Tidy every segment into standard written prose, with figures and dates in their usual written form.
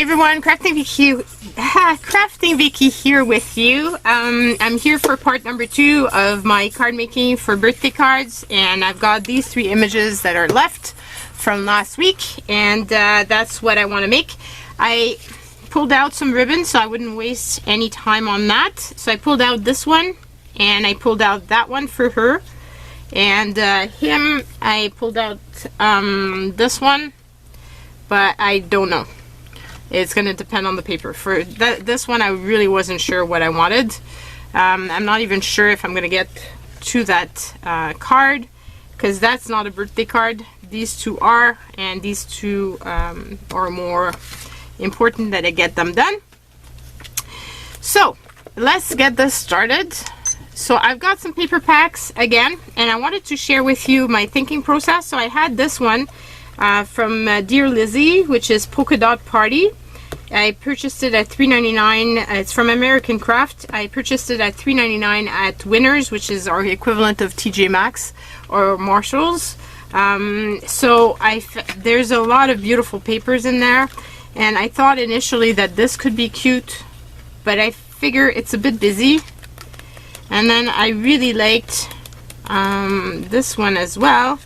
Everyone, Crafting Vicky here with you. I'm here for part number 2 of my card making for birthday cards, and I've got these 3 images that are left from last week, and that's what I want to make. I pulled out some ribbon so I wouldn't waste any time on that. So I pulled out this one, and I pulled out that one for her, and him, I pulled out this one, but I don't know. It's going to depend on the paper. For this one, I really wasn't sure what I wanted. I'm not even sure if I'm going to get to that card, because that's not a birthday card. These 2 are, and these 2 are more important that I get them done. So let's get this started. So I've got some paper packs again, and I wanted to share with you my thinking process. So I had this one from Dear Lizzie, which is Polka Dot Party. I purchased it at $3.99. It's from American Craft. I purchased it at $3.99 at Winners, which is our equivalent of TJ Maxx or Marshalls. So there's a lot of beautiful papers in there, and I thought initially that this could be cute, but I figure it's a bit busy. And then I really liked this one as well,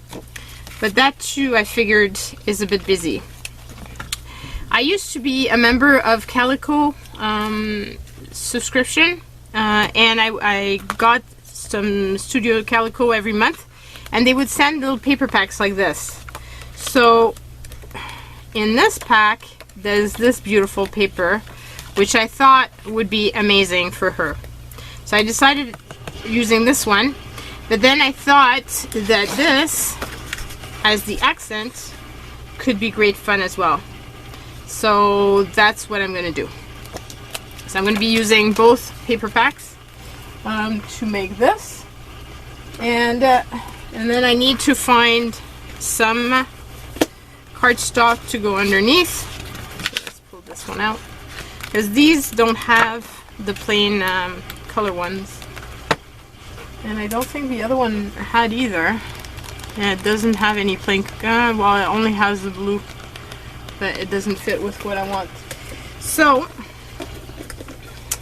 but that too I figured is a bit busy. I used to be a member of Calico subscription, and I got some Studio Calico every month, and they would send little paper packs like this. So in this pack there's this beautiful paper, which I thought would be amazing for her. So I decided using this one, but then I thought that this as the accent could be great fun as well. So that's what I'm going to do. So I'm going to be using both paper packs to make this, and then I need to find some cardstock to go underneath. So let's pull this one out, because these don't have the plain color ones, and I don't think the other one had either. And it doesn't have any plain, well, it only has the blue, but it doesn't fit with what I want. So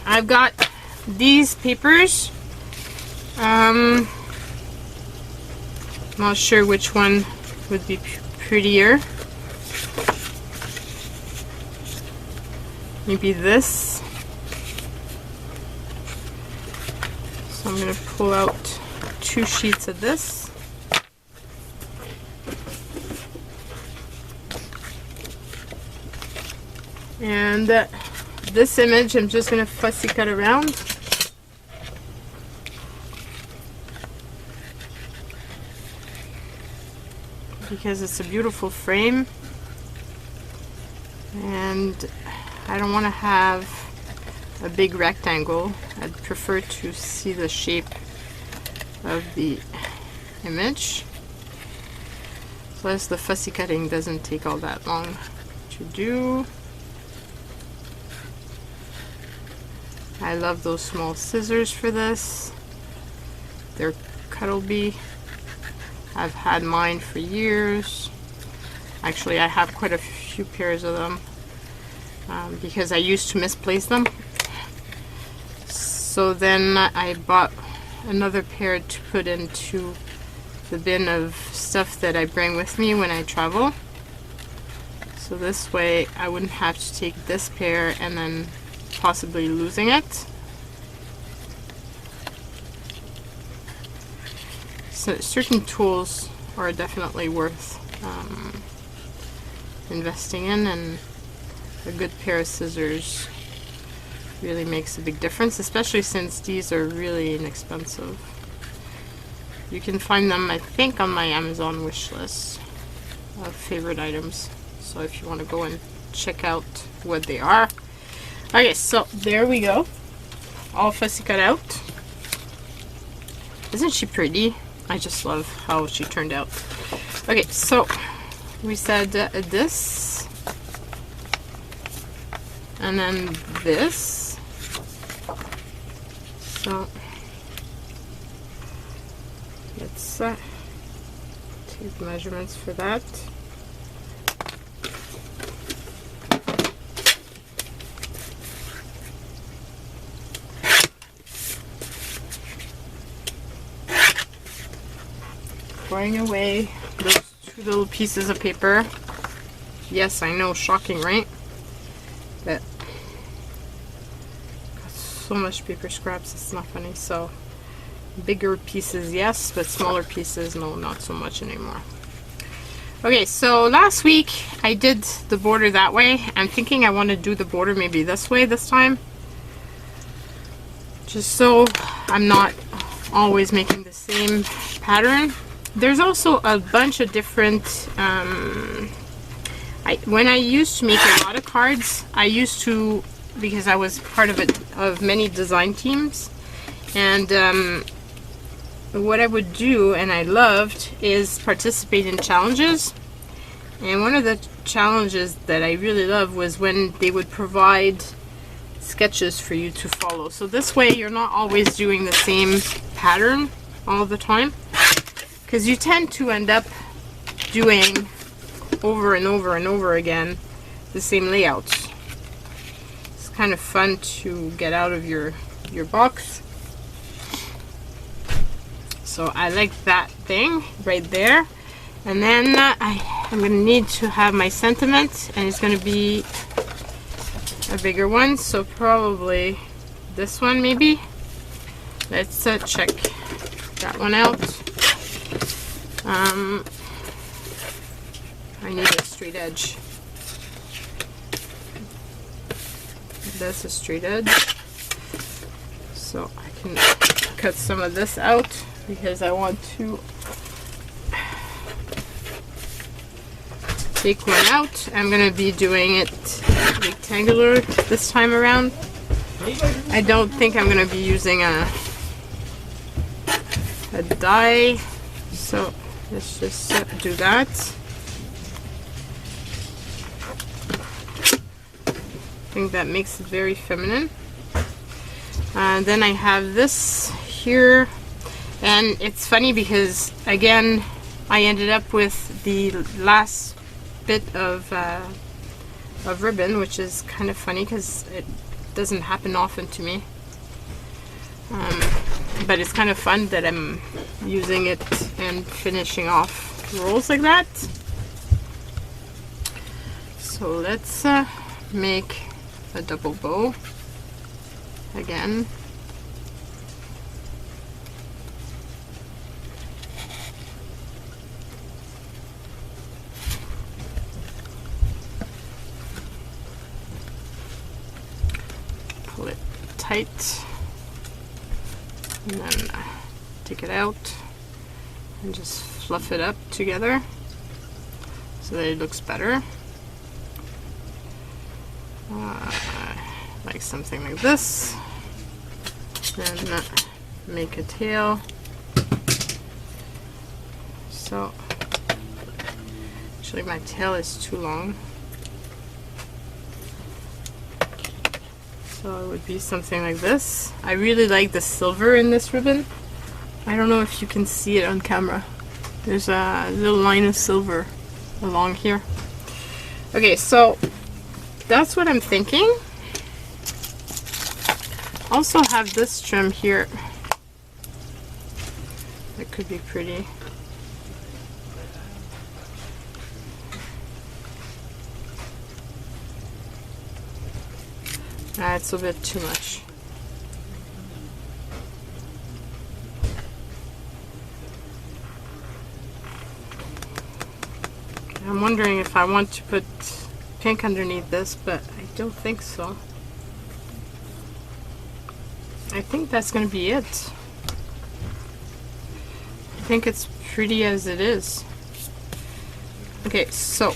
I've got these papers. Not sure which one would be prettier. Maybe this. So I'm going to pull out 2 sheets of this. And this image I'm just going to fussy cut around. Because it's a beautiful frame. And I don't want to have a big rectangle. I'd prefer to see the shape of the image. Plus the fussy cutting doesn't take all that long to do. I love those small scissors for this. They're Cuttleby. I've had mine for years. Actually, I have quite a few pairs of them because I used to misplace them. So then I bought another pair to put into the bin of stuff that I bring with me when I travel. So this way I wouldn't have to take this pair and then possibly losing it. So certain tools are definitely worth investing in, and a good pair of scissors really makes a big difference, especially since these are really inexpensive. You can find them, I think, on my Amazon wish list of favorite items. So if you want to go and check out what they are. Okay, so there we go. All fussy cut out. Isn't she pretty? I just love how she turned out. Okay, so we said this, and then this. So let's take measurements for that. throwing away those 2 little pieces of paper. Yes, I know, shocking, right? But got so much paper scraps, it's not funny. So bigger pieces, yes, but smaller pieces, no, not so much anymore. Okay, so last week I did the border that way. I'm thinking I want to do the border maybe this way this time, just so I'm not always making the same pattern. There's also a bunch of different when I used to make a lot of cards, I used to, because I was part of many design teams, and what I would do, and I loved, is participate in challenges. And one of the challenges that I really loved was when they would provide sketches for you to follow. So this way you're not always doing the same pattern all the time, because you tend to end up doing over and over and over again the same layouts. It's kind of fun to get out of your box. So I like that thing right there. And then I'm going to need to have my sentiment, and it's going to be a bigger one, so probably this one maybe. Let's check that one out. I need a straight edge. That's a straight edge. So I can cut some of this out because I want to take one out. I'm going to be doing it rectangular this time around. I don't think I'm going to be using a die, so let's just do that. I think that makes it very feminine. And then I have this here, and it's funny because again I ended up with the last bit of ribbon, which is kind of funny because it doesn't happen often to me, but it's kind of fun that I'm using it and finishing off rolls like that. So let's make a double bow again. Pull it tight and then take it out and just fluff it up together so that it looks better. Like something like this, and make a tail. So actually my tail is too long, so it would be something like this. I really like the silver in this ribbon. I don't know if you can see it on camera. There's a little line of silver along here. Okay, so that's what I'm thinking. Also have this trim here. That could be pretty. It's a bit too much. I'm wondering if I want to put pink underneath this, but I don't think so. I think that's going to be it. I think it's pretty as it is. Okay, so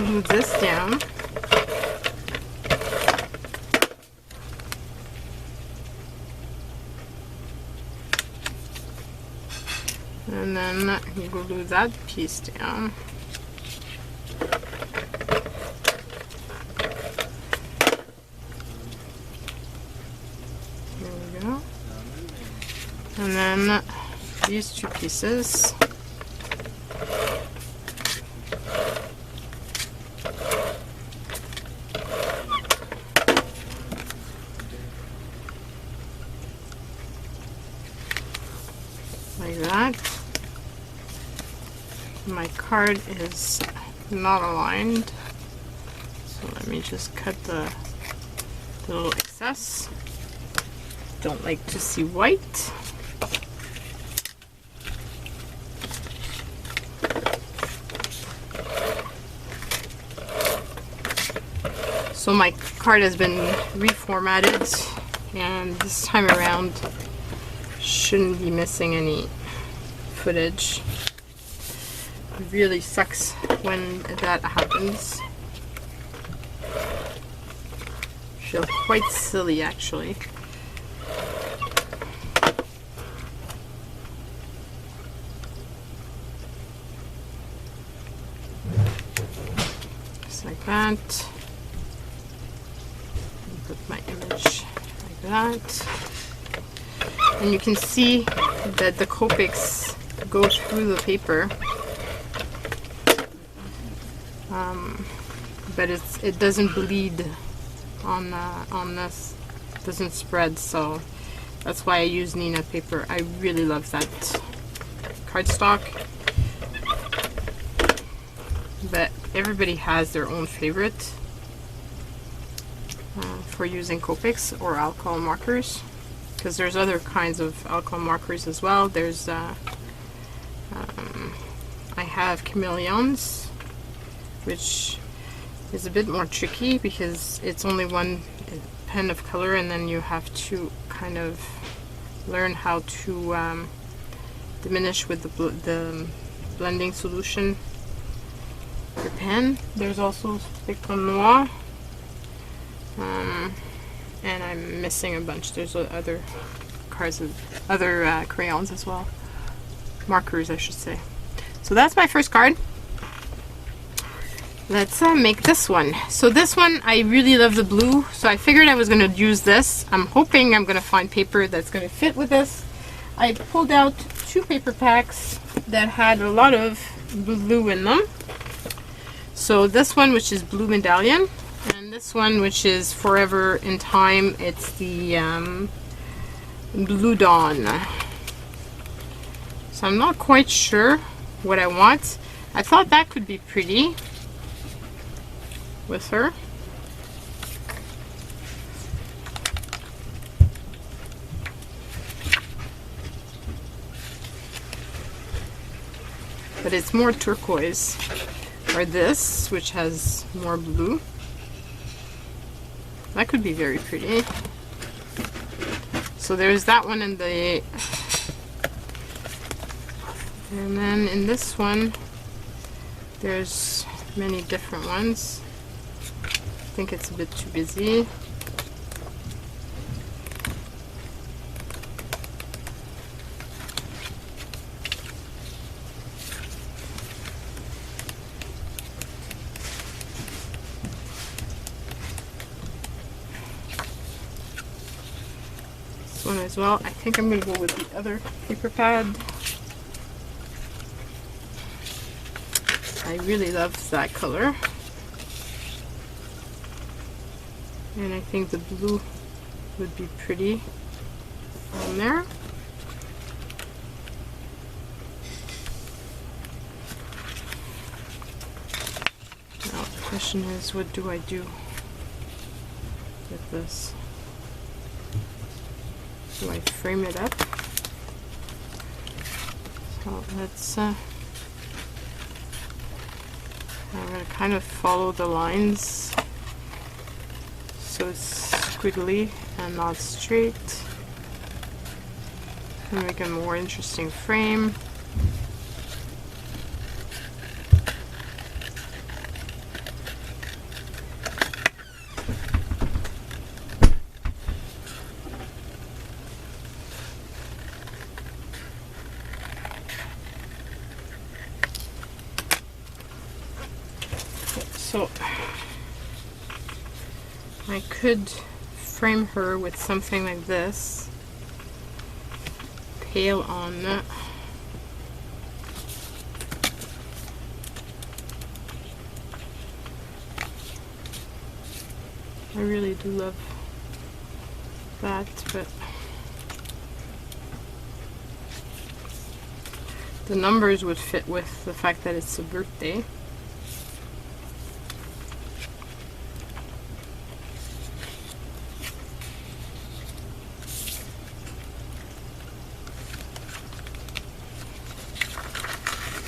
move this down. And then you glue that piece down. And then these two pieces. like that. My card is not aligned, so let me just cut the little excess. Don't like to see white. So my card has been reformatted, and this time around shouldn't be missing any footage. It really sucks when that happens. I feel quite silly actually. Just like that. Put my image like that. And you can see that the Copics go through the paper. But it doesn't bleed on this. It doesn't spread, so that's why I use Nina paper. I really love that cardstock. But everybody has their own favorite for using Copics or alcohol markers, because there's other kinds of alcohol markers as well. There's I have chameleons, which is a bit more tricky because it's only one pen of color, and then you have to kind of learn how to diminish with the blending solution your pen. There's also Spectrum Noir, and I'm missing a bunch. There's other crayons as well, markers I should say. So that's my first card. Let's make this one. So this one, I really love the blue, so I figured I was going to use this. I'm hoping I'm going to find paper that's going to fit with this. I pulled out 2 paper packs that had a lot of blue in them. So this one, which is Blue Medallion, and this one, which is Forever in Time, it's the Blue Dawn. So I'm not quite sure what I want. I thought that could be pretty with her. But it's more turquoise. Or this, which has more blue. That could be very pretty. So there's that one in the... And then in this one, there's many different ones. I think it's a bit too busy. This one as well. I think I'm going to go with the other paper pad. I really love that color. And I think the blue would be pretty on there. Now the question is, what do I do with this? Do I frame it up? So let's I'm going to kind of follow the lines so it's squiggly and not straight, and make a more interesting frame. So I could frame her with something like this, pale on that. I really do love that, but the numbers would fit with the fact that it's a birthday.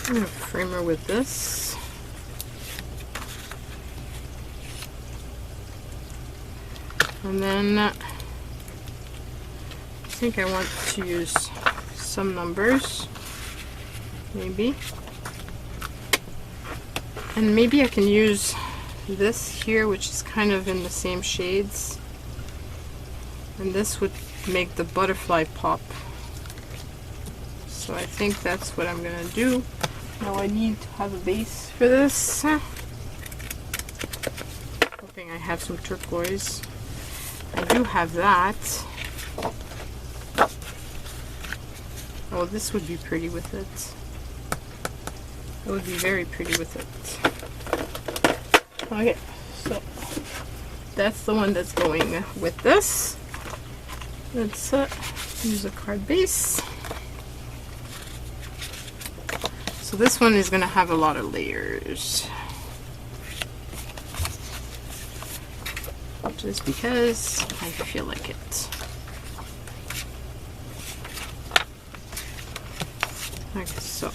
I'm going to frame her with this. And then I think I want to use some numbers, maybe. And maybe I can use this here, which is kind of in the same shades. And this would make the butterfly pop. So I think that's what I'm going to do. Now I need to have a base for this. Hoping I have some turquoise. I do have that. Oh, this would be pretty with it. It would be very pretty with it. Okay, so that's the one that's going with this. Let's use a card base. So this one is going to have a lot of layers. Just because I feel like it. Okay, so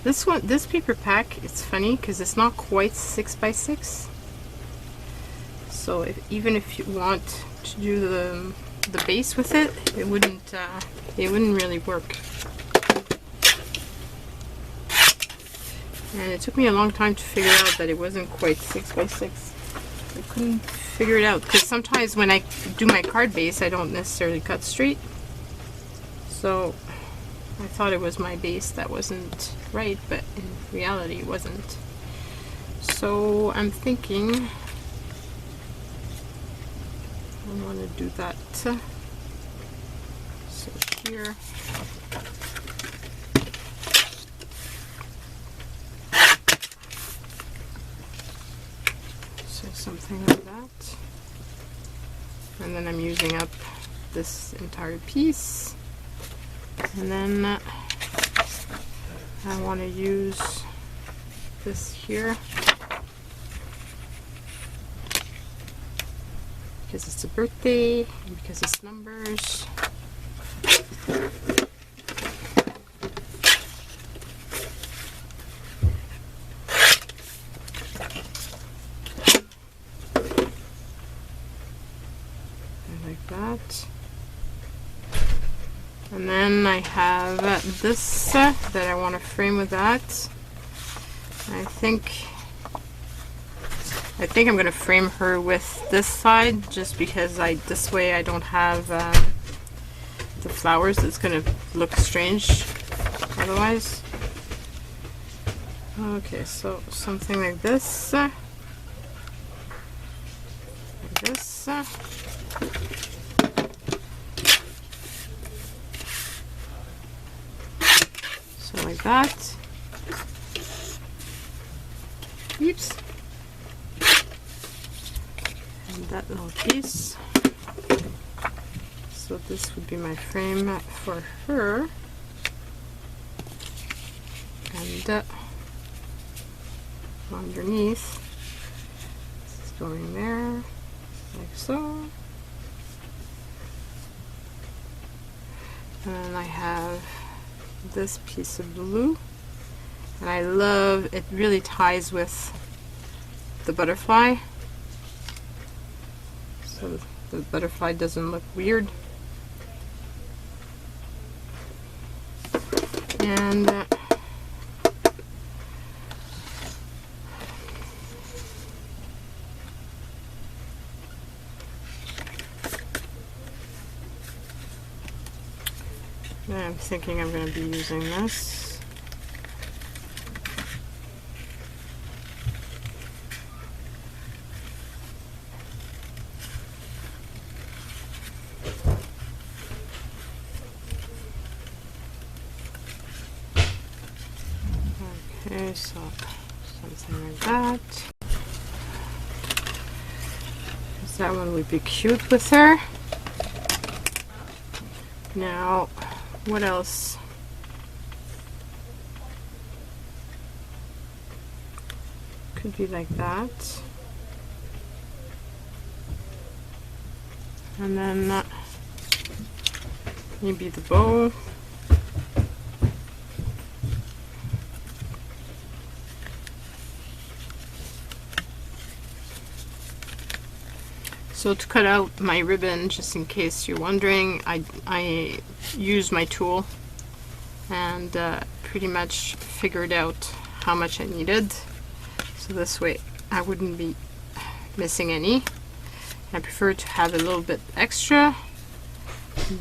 this paper pack, it's funny because it's not quite 6x6. So even if you want to do the base with it, it wouldn't really work. And it took me a long time to figure out that it wasn't quite 6x6. I couldn't figure it out because sometimes when I do my card base, I don't necessarily cut straight. So I thought it was my base that wasn't right, but in reality it wasn't. So I'm thinking I want to do that. So here. Something like that, and then I'm using up this entire piece, and then I want to use this here because it's a birthday and because it's numbers. That, and then I have this that I want to frame with that. I think I'm going to frame her with this side just because this way I don't have the flowers. It's going to look strange otherwise. Okay, so something like this. Like this. So like that. Oops. And that little piece. So this would be my frame for her. And underneath, this is going there, like so. And then I have this piece of blue, and I love it. Really ties with the butterfly, so the butterfly doesn't look weird. And I'm thinking I'm going to be using this. Okay, so something like that. That one would be cute with her. Now, What else? Could be like that. And then maybe the bow. So to cut out my ribbon, just in case you're wondering, I used my tool and pretty much figured out how much I needed. So this way I wouldn't be missing any. I prefer to have a little bit extra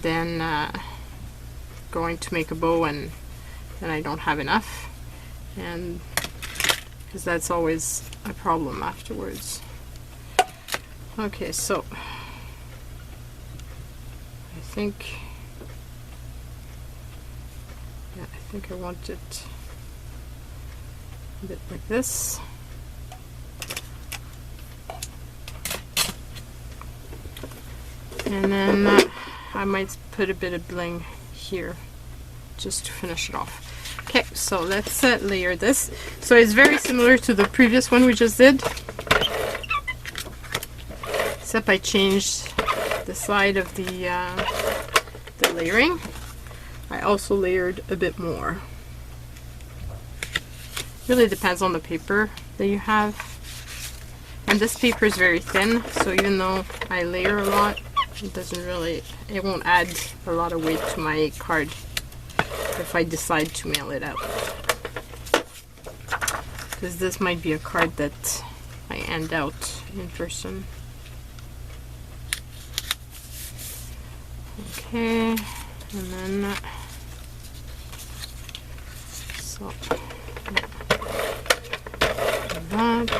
than going to make a bow and then I don't have enough, and because that's always a problem afterwards. Okay, so I think I want it a bit like this. And then I might put a bit of bling here just to finish it off. Okay, so let's layer this. So it's very similar to the previous one we just did, except I changed the side of the layering. I also layered a bit more. Really depends on the paper that you have. And this paper is very thin, so even though I layer a lot, it won't add a lot of weight to my card if I decide to mail it out. Because this might be a card that I end out in person. Okay, and then so that.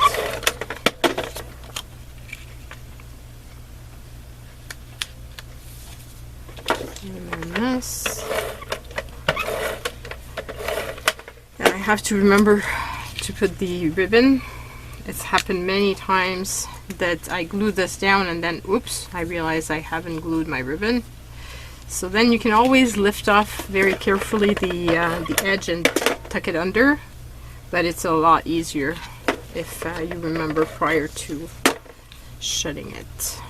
And then this. And I have to remember to put the ribbon. It's happened many times that I glue this down and then oops, I realize I haven't glued my ribbon. So then you can always lift off very carefully the edge and tuck it under, but it's a lot easier if you remember prior to shutting it.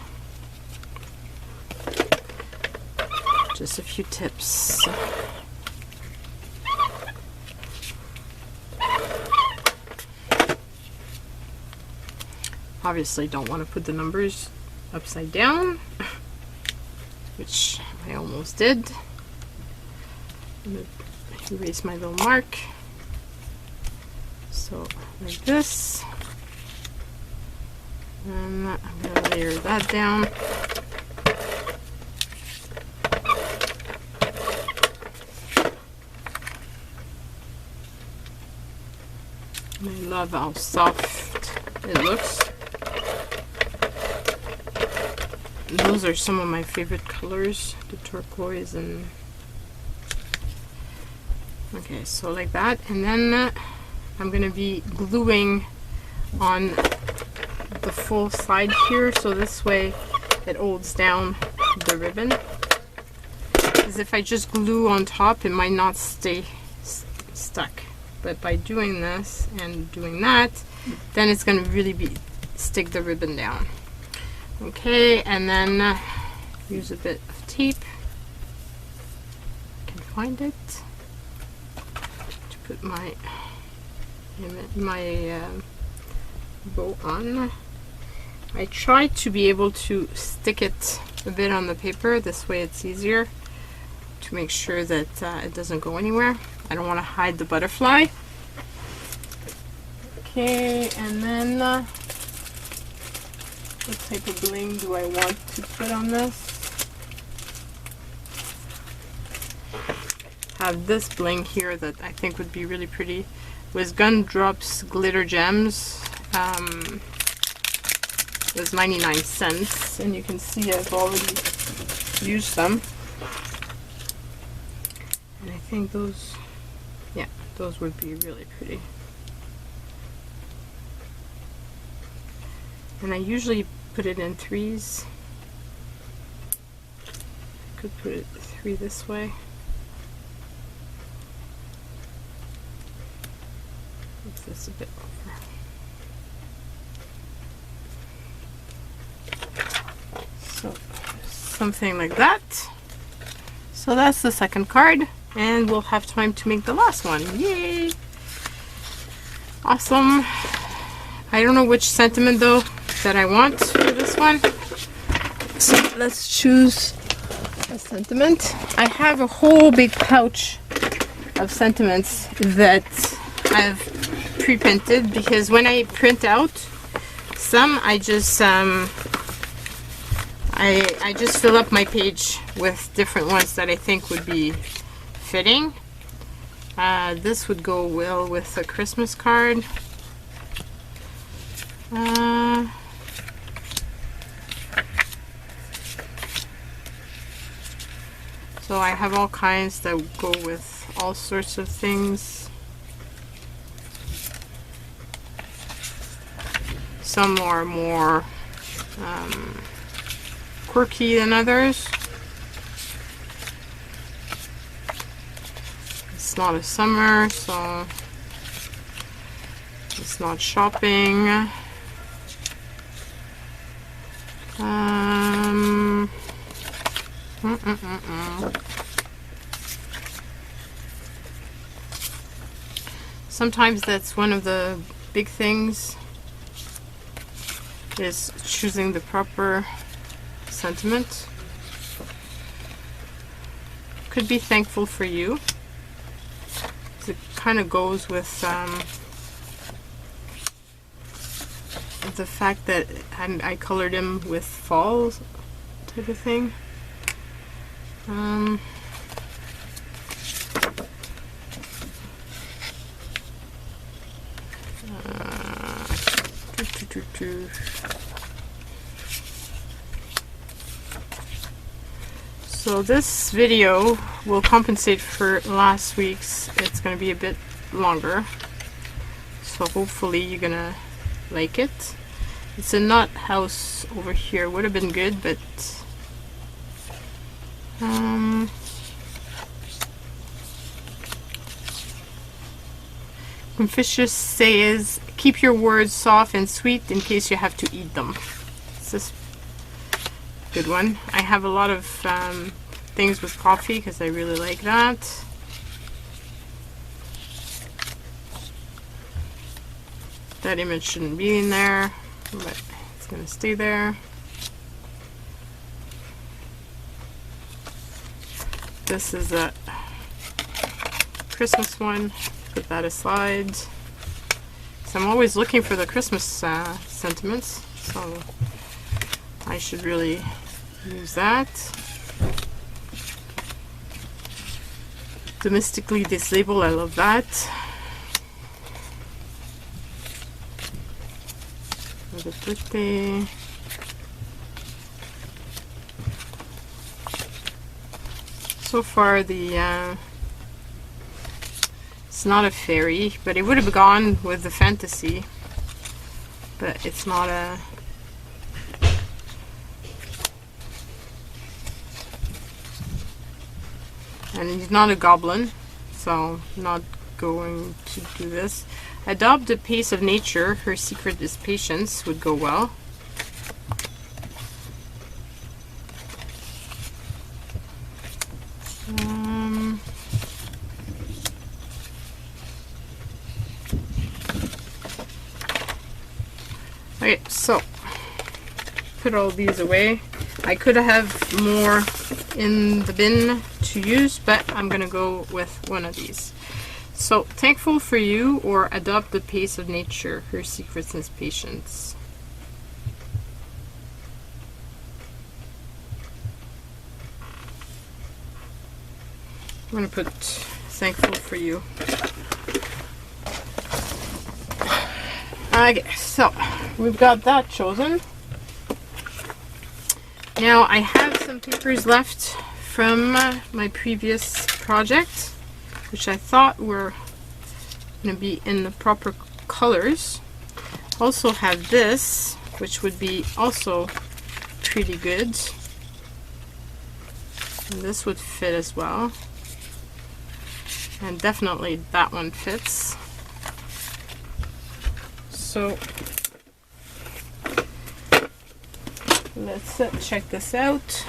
Just a few tips. Obviously don't want to put the numbers upside down, which I almost did. I'm going to erase my little mark. So like this. And I'm going to layer that down. I love how soft it looks. Those are some of my favorite colors, the turquoise and... Okay, so like that. And then I'm going to be gluing on the full side here, so this way it holds down the ribbon. Because if I just glue on top, it might not stay stuck. But by doing this and doing that, then it's going to really stick the ribbon down. Okay, and then use a bit of tape. I can find it to put my bow on. I try to be able to stick it a bit on the paper. This way it's easier to make sure that it doesn't go anywhere. I don't want to hide the butterfly. Okay, and then what type of bling do I want to put on this? Have this bling here that I think would be really pretty with Gumdrops Glitter Gems. It was 99 cents, and you can see I've already used them. And I think those, yeah, those would be really pretty. And I usually put it in threes. Could put it 3 this way. move this a bit over. So something like that. So that's the second card, and we'll have time to make the last one. Yay! Awesome. I don't know which sentiment though that I want for this one. So let's choose a sentiment. I have a whole big pouch of sentiments that I've pre-printed, because when I print out some, I just I just fill up my page with different ones that I think would be fitting. This would go well with a Christmas card. So I have all kinds that go with all sorts of things. Some are more quirky than others. It's not a summer, so it's not shopping. Sometimes that's one of the big things, is choosing the proper sentiment. Could be thankful for you. It kind of goes with the fact that I colored him with fall type of thing. So this video will compensate for last week's. It's going to be a bit longer, so hopefully you're gonna like it. It's a nut house over here. Would have been good, but Confucius says, keep your words soft and sweet in case you have to eat them. It's this good one. I have a lot of things with coffee because I really like that. That image shouldn't be in there, but it's going to stay there. This is a Christmas one. Put that aside. So I'm always looking for the Christmas sentiments, so I should really use that. Domestically disabled, I love that. For the birthday. So far the it's not a fairy, but it would have gone with the fantasy, but it's not a and he's not a goblin, so I'm not going to do this. Adopt the pace of nature, her secret is patience, would go well. Okay, so put all these away. I could have more in the bin to use, but I'm gonna go with one of these. So, thankful for you, or adopt the pace of nature, her secrets is patience. I'm gonna put thankful for you. Okay, so we've got that chosen. Now I have some papers left from my previous project, which I thought were going to be in the proper colors. Also have this, which would be also pretty good. And this would fit as well. And definitely that one fits. So let's check this out.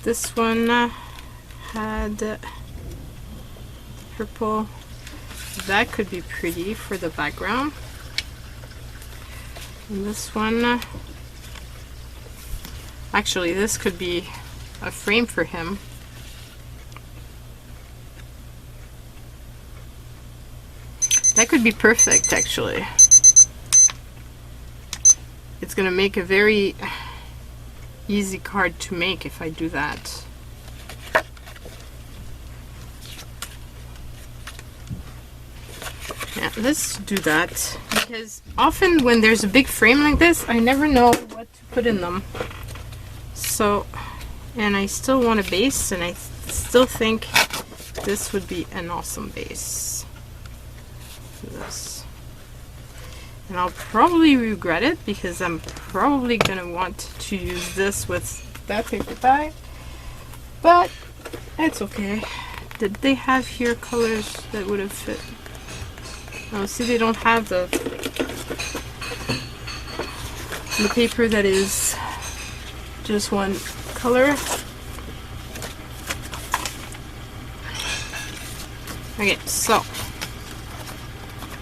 This one had purple. That could be pretty for the background. And this one, actually this could be a frame for him. That could be perfect, actually. It's gonna make a very easy card to make if I do that. Yeah, let's do that, because often when there's a big frame like this, I never know what to put in them. So, and I still want a base, and I still think this would be an awesome base. This. And I'll probably regret it, because I'm probably gonna want to use this with that paper bag, but it's okay. Did they have here colors that would have fit? Oh, see, they don't have the paper that is just one color. Okay, so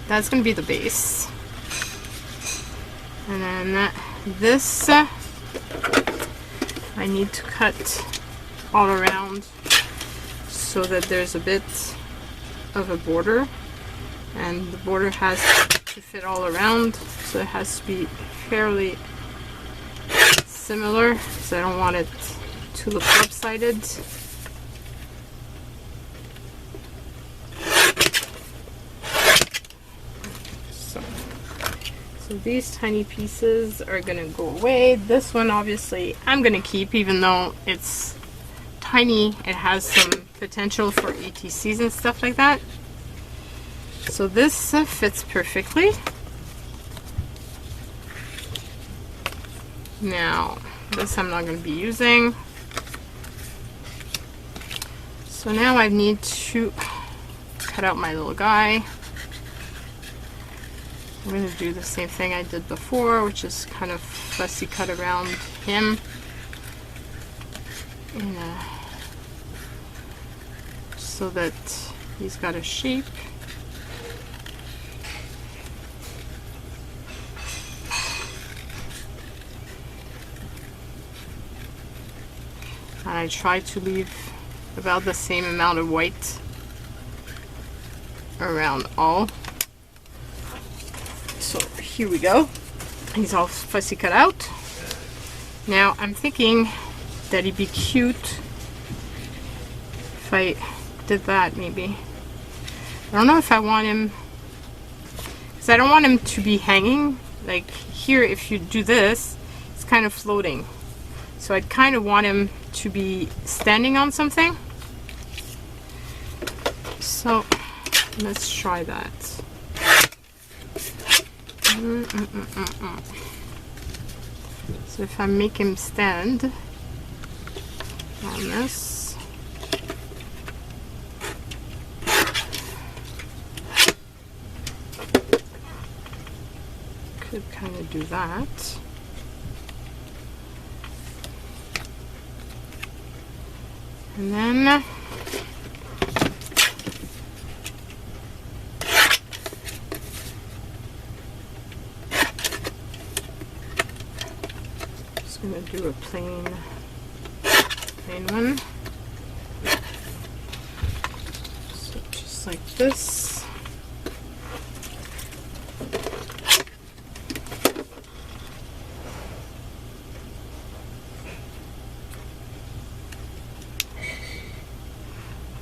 that's gonna be the base. And then this, I need to cut all around so that there's a bit of a border, and the border has to fit all around, so it has to be fairly similar, so I don't want it to look lopsided. So these tiny pieces are gonna go away. This one obviously I'm gonna keep, even though it's tiny. It has some potential for ETCs and stuff like that. So this fits perfectly. Now this I'm not gonna be using. So now I need to cut out my little guy. I'm going to do the same thing I did before, which is kind of fussy cut around him. So that he's got a shape. And I try to leave about the same amount of white around all. So here we go. He's all fussy cut out. Now I'm thinking that he'd be cute if I did that, maybe. I don't know if I want him, because I don't want him to be hanging. Like here, if you do this, it's kind of floating. So I'd kind of want him to be standing on something. So let's try that. So if I make him stand on this, could kind of do that. And then I'm going to do a plain one. So just like this.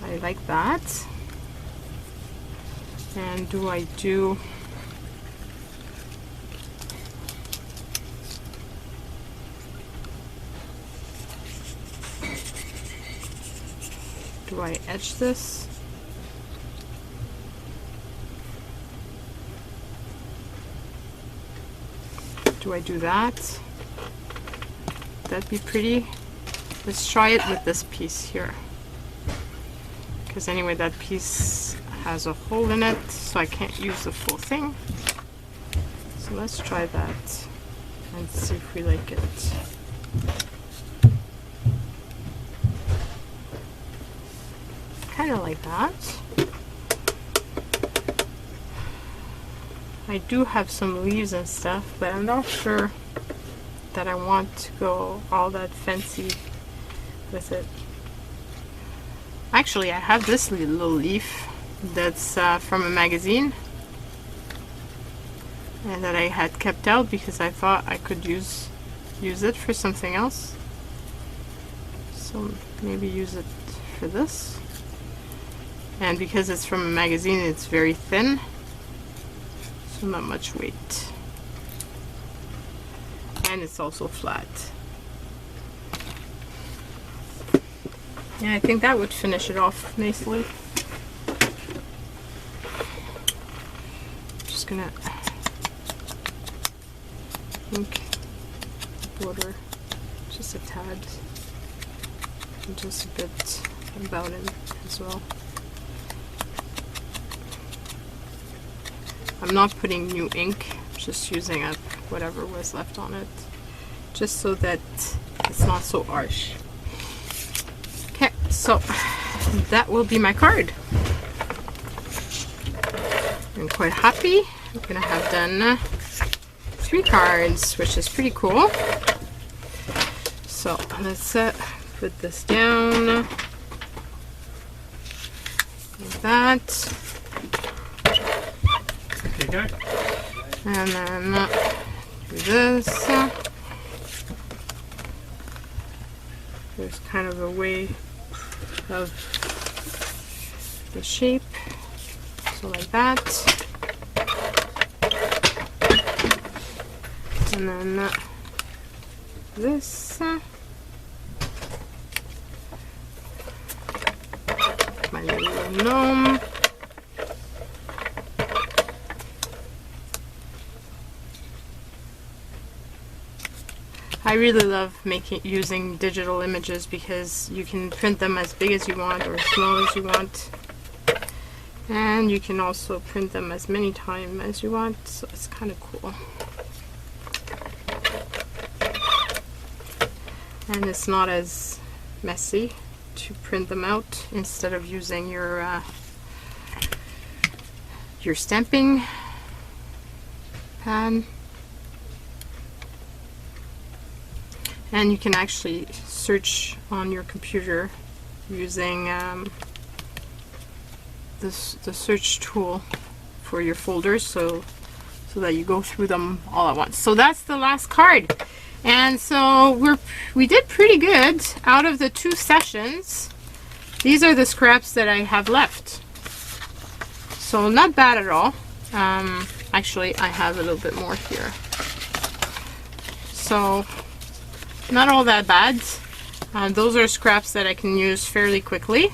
I like that. And do I do I etch this? Do I do that? That'd be pretty. Let's try it with this piece here. Because anyway, that piece has a hole in it, so I can't use the full thing. So let's try that and see if we like it. Kind of like that. I do have some leaves and stuff, but I'm not sure that I want to go all that fancy with it. Actually, I have this little leaf that's from a magazine and that I had kept out because I thought I could use it for something else. So maybe use it for this. And because it's from a magazine, it's very thin, so not much weight. And it's also flat. Yeah, I think that would finish it off nicely. Just gonna ink the border just a tad, and just a bit about it as well. I'm not putting new ink, just using up whatever was left on it, just so that it's not so harsh. Okay, so that will be my card. I'm quite happy. I'm gonna have done 3 cards, which is pretty cool. So let's put this down like that. And then do this. There's kind of a way of the shape, so like that. And then this. My little gnome. I really love using digital images because you can print them as big as you want or as small as you want, and you can also print them as many times as you want, so it's kind of cool. And it's not as messy to print them out instead of using your stamping pad. And you can actually search on your computer using the search tool for your folders, so that you go through them all at once. So that's the last card, and so we did pretty good out of the 2 sessions. These are the scraps that I have left, so not bad at all. Actually, I have a little bit more here, so not all that bad. Those are scraps that I can use fairly quickly,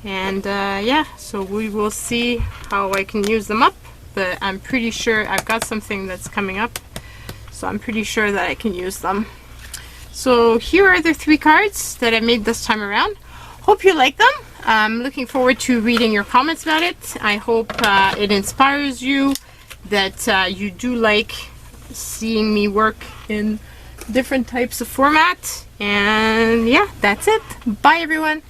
and yeah, so we will see how I can use them up, but I'm pretty sure I've got something that's coming up, so I'm pretty sure that I can use them. So here are the 3 cards that I made this time around. Hope you like them. I'm looking forward to reading your comments about it. I hope it inspires you, that you do like seeing me work in different types of format. And yeah, that's it. Bye everyone.